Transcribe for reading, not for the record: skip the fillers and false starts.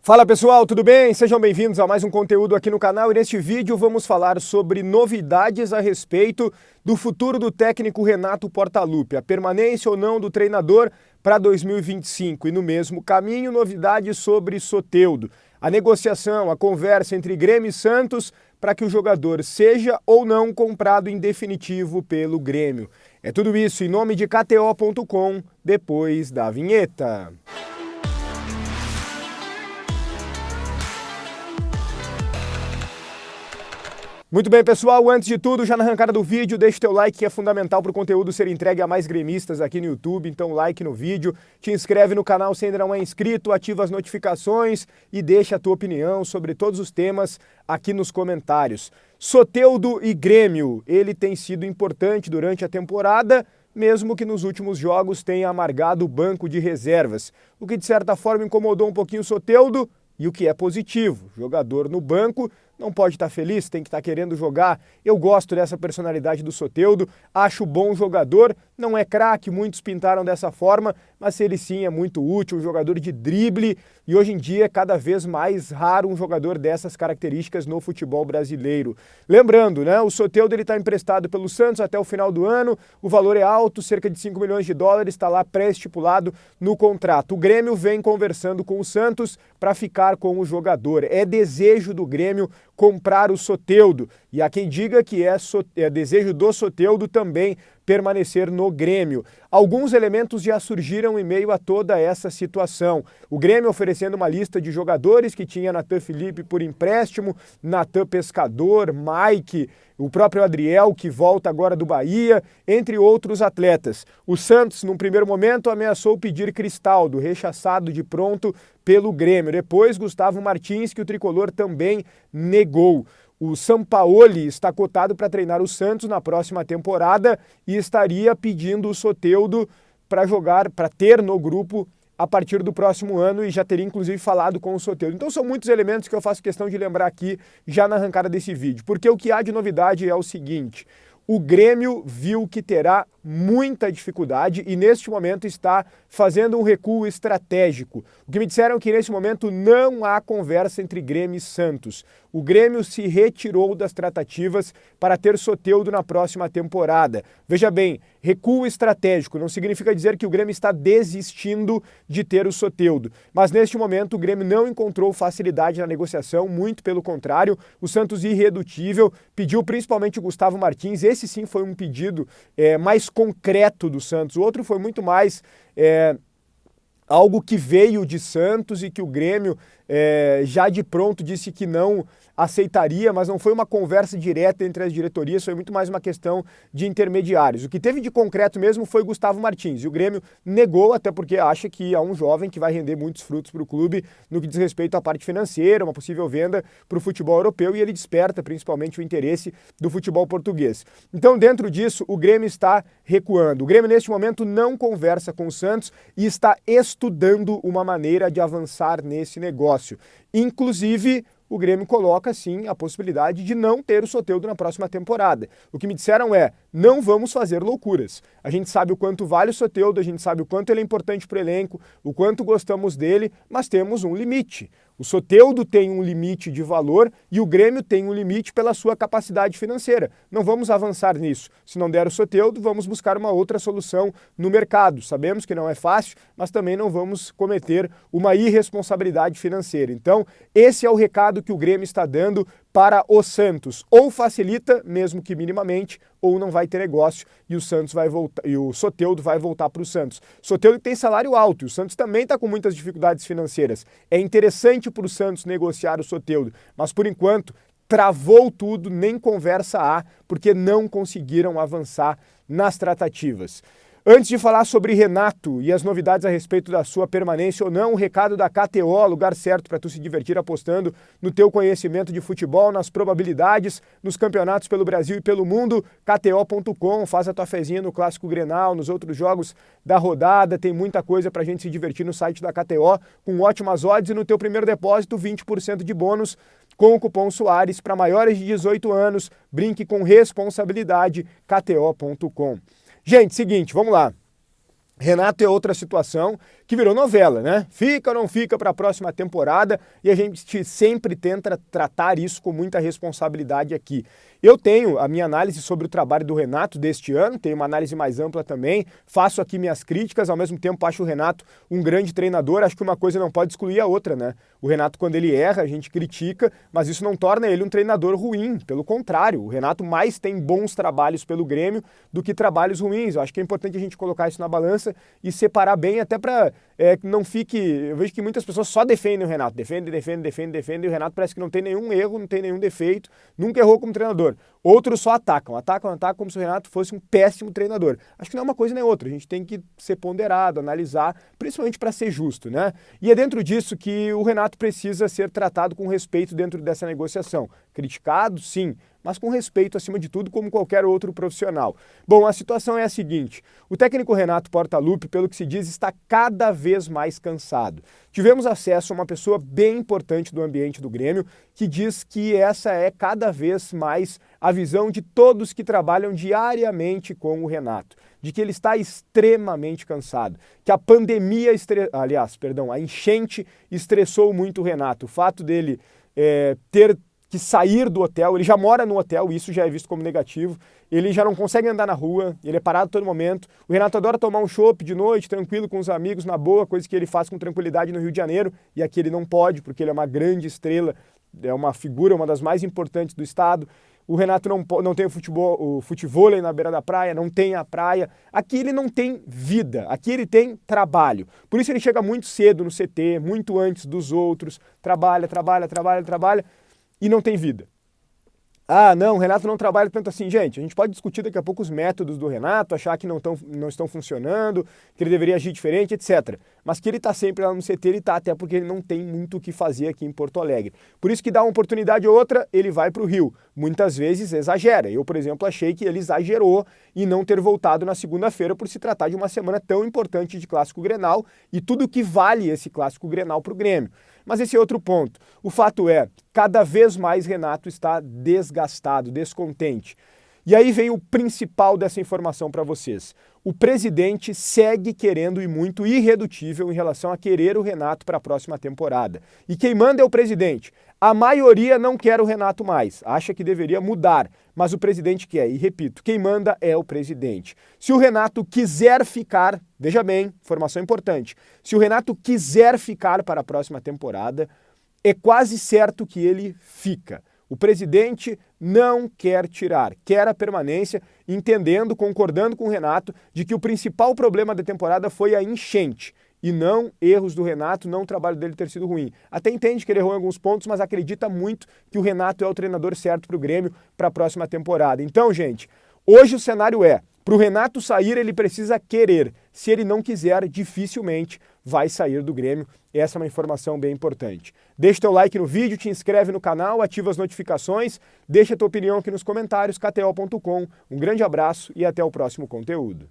Fala pessoal, tudo bem? Sejam bem-vindos a mais um conteúdo aqui no canal e neste vídeo vamos falar sobre novidades a respeito do futuro do técnico Renato Portaluppi, a permanência ou não do treinador para 2025 e no mesmo caminho novidades sobre Soteldo, a negociação, a conversa entre Grêmio e Santos para que o jogador seja ou não comprado em definitivo pelo Grêmio. É tudo isso em nome de KTO.com, depois da vinheta. Muito bem, pessoal, antes de tudo, já na arrancada do vídeo, deixa o teu like que é fundamental para o conteúdo ser entregue a mais gremistas aqui no YouTube, então like no vídeo, te inscreve no canal se ainda não é inscrito, ativa as notificações e deixa a tua opinião sobre todos os temas aqui nos comentários. Soteldo e Grêmio, ele tem sido importante durante a temporada, mesmo que nos últimos jogos tenha amargado o banco de reservas, o que de certa forma incomodou um pouquinho o Soteldo e o que é positivo, jogador no banco não pode estar feliz, tem que estar querendo jogar. Eu gosto dessa personalidade do Soteldo, acho bom jogador, não é craque, muitos pintaram dessa forma, mas ele sim é muito útil, um jogador de drible e hoje em dia é cada vez mais raro um jogador dessas características no futebol brasileiro. Lembrando, né, o Soteldo está emprestado pelo Santos até o final do ano, o valor é alto, cerca de 5 milhões de dólares, está lá pré-estipulado no contrato. O Grêmio vem conversando com o Santos para ficar com o jogador. É desejo do Grêmio comprar o Soteldo. E há quem diga que é desejo do Soteldo também permanecer no Grêmio. Alguns elementos já surgiram em meio a toda essa situação. O Grêmio oferecendo uma lista de jogadores que tinha Natan Felipe por empréstimo, Natan Pescador, Mike, o próprio Adriel, que volta agora do Bahia, entre outros atletas. O Santos, num primeiro momento, ameaçou pedir Cristaldo, rechaçado de pronto pelo Grêmio. Depois, Gustavo Martins, que o tricolor também negou. O Sampaoli está cotado para treinar o Santos na próxima temporada e estaria pedindo o Soteldo para jogar, para ter no grupo a partir do próximo ano e já teria inclusive falado com o Soteldo. Então são muitos elementos que eu faço questão de lembrar aqui já na arrancada desse vídeo, porque o que há de novidade é o seguinte: o Grêmio viu que terá muita dificuldade e neste momento está fazendo um recuo estratégico. O que me disseram é que nesse momento não há conversa entre Grêmio e Santos. O Grêmio se retirou das tratativas para ter Soteldo na próxima temporada. Veja bem, recuo estratégico não significa dizer que o Grêmio está desistindo de ter o Soteldo, mas neste momento o Grêmio não encontrou facilidade na negociação, muito pelo contrário, o Santos irredutível pediu principalmente o Gustavo Martins, esse sim foi um pedido mais concreto do Santos, o outro foi muito mais algo que veio de Santos e que o Grêmio já de pronto disse que não aceitaria, mas não foi uma conversa direta entre as diretorias, foi muito mais uma questão de intermediários. O que teve de concreto mesmo foi Gustavo Martins, e o Grêmio negou, até porque acha que é um jovem que vai render muitos frutos para o clube no que diz respeito à parte financeira, uma possível venda para o futebol europeu, e ele desperta principalmente o interesse do futebol português. Então, dentro disso, o Grêmio está recuando. O Grêmio, neste momento, não conversa com o Santos e está estudando uma maneira de avançar nesse negócio. Inclusive, o Grêmio coloca, sim, a possibilidade de não ter o Soteldo na próxima temporada. O que me disseram é, não vamos fazer loucuras. A gente sabe o quanto vale o Soteldo, a gente sabe o quanto ele é importante para o elenco, o quanto gostamos dele, mas temos um limite. O Soteldo tem um limite de valor e o Grêmio tem um limite pela sua capacidade financeira. Não vamos avançar nisso. Se não der o Soteldo, vamos buscar uma outra solução no mercado. Sabemos que não é fácil, mas também não vamos cometer uma irresponsabilidade financeira. Então, esse é o recado que o Grêmio está dando para o Santos. Ou facilita, mesmo que minimamente, ou não vai ter negócio e o Santos vai voltar, e o Soteldo vai voltar para o Santos. Soteldo tem salário alto e o Santos também está com muitas dificuldades financeiras. É interessante para o Santos negociar o Soteldo, mas por enquanto travou tudo, nem conversa há, porque não conseguiram avançar nas tratativas. Antes de falar sobre Renato e as novidades a respeito da sua permanência ou não, um recado da KTO, lugar certo para tu se divertir apostando no teu conhecimento de futebol, nas probabilidades, nos campeonatos pelo Brasil e pelo mundo. KTO.com, faz a tua fezinha no Clássico Grenal, nos outros jogos da rodada, tem muita coisa para a gente se divertir no site da KTO, com ótimas odds e no teu primeiro depósito 20% de bônus com o cupom Soares para maiores de 18 anos. Brinque com responsabilidade, KTO.com. Gente, seguinte, vamos lá. Renato é outra situação que virou novela, né? Fica ou não fica para a próxima temporada, e a gente sempre tenta tratar isso com muita responsabilidade aqui. Eu tenho a minha análise sobre o trabalho do Renato deste ano, tenho uma análise mais ampla também, faço aqui minhas críticas, ao mesmo tempo acho o Renato um grande treinador, acho que uma coisa não pode excluir a outra, né? O Renato, quando ele erra, a gente critica, mas isso não torna ele um treinador ruim, pelo contrário, o Renato mais tem bons trabalhos pelo Grêmio do que trabalhos ruins. Eu acho que é importante a gente colocar isso na balança e separar bem, até para que não fique... Eu vejo que muitas pessoas só defendem o Renato, defendem, e o Renato parece que não tem nenhum erro, não tem nenhum defeito, nunca errou como treinador. Outros só atacam como se o Renato fosse um péssimo treinador. Acho que não é uma coisa nem outra, a gente tem que ser ponderado, analisar, principalmente para ser justo, né? E é dentro disso que o Renato precisa ser tratado com respeito dentro dessa negociação. Criticado, sim, mas com respeito acima de tudo, como qualquer outro profissional. Bom, a situação é a seguinte: o técnico Renato Portaluppi, pelo que se diz, está cada vez mais cansado. Tivemos acesso a uma pessoa bem importante do ambiente do Grêmio, que diz que essa é cada vez mais a visão de todos que trabalham diariamente com o Renato, de que ele está extremamente cansado, que a pandemia, a enchente estressou muito o Renato. O fato dele ter que sair do hotel, ele já mora no hotel, isso já é visto como negativo, ele já não consegue andar na rua, ele é parado a todo momento. O Renato adora tomar um chopp de noite, tranquilo, com os amigos, na boa, coisa que ele faz com tranquilidade no Rio de Janeiro, e aqui ele não pode, porque ele é uma grande estrela, é uma figura, uma das mais importantes do estado. O Renato não tem o futevôlei na beira da praia, não tem a praia. Aqui ele não tem vida, aqui ele tem trabalho. Por isso ele chega muito cedo no CT, muito antes dos outros, trabalha, e não tem vida. Ah, não, o Renato não trabalha tanto assim. Gente, a gente pode discutir daqui a pouco os métodos do Renato, achar que não estão funcionando, que ele deveria agir diferente, etc. Mas que ele está sempre lá no CT, ele está, até porque ele não tem muito o que fazer aqui em Porto Alegre. Por isso que dá uma oportunidade ou outra, ele vai para o Rio. Muitas vezes exagera. Eu, por exemplo, achei que ele exagerou em não ter voltado na segunda-feira por se tratar de uma semana tão importante de Clássico Grenal e tudo que vale esse Clássico Grenal para o Grêmio. Mas esse é outro ponto. O fato é, cada vez mais Renato está desgastado, descontente. E aí vem o principal dessa informação para vocês. O presidente segue querendo e muito irredutível em relação a querer o Renato para a próxima temporada. E quem manda é o presidente. A maioria não quer o Renato mais, acha que deveria mudar, mas o presidente quer. E repito, quem manda é o presidente. Se o Renato quiser ficar, veja bem, informação importante, se o Renato quiser ficar para a próxima temporada, é quase certo que ele fica. O presidente não quer tirar, quer a permanência, entendendo, concordando com o Renato, de que o principal problema da temporada foi a enchente e não erros do Renato, não o trabalho dele ter sido ruim. Até entende que ele errou em alguns pontos, mas acredita muito que o Renato é o treinador certo para o Grêmio para a próxima temporada. Então, gente, hoje o cenário é, para o Renato sair, ele precisa querer. Se ele não quiser, dificilmente vai sair do Grêmio. Essa é uma informação bem importante. Deixa teu like no vídeo, te inscreve no canal, ativa as notificações, deixa tua opinião aqui nos comentários, kto.com. Um grande abraço e até o próximo conteúdo.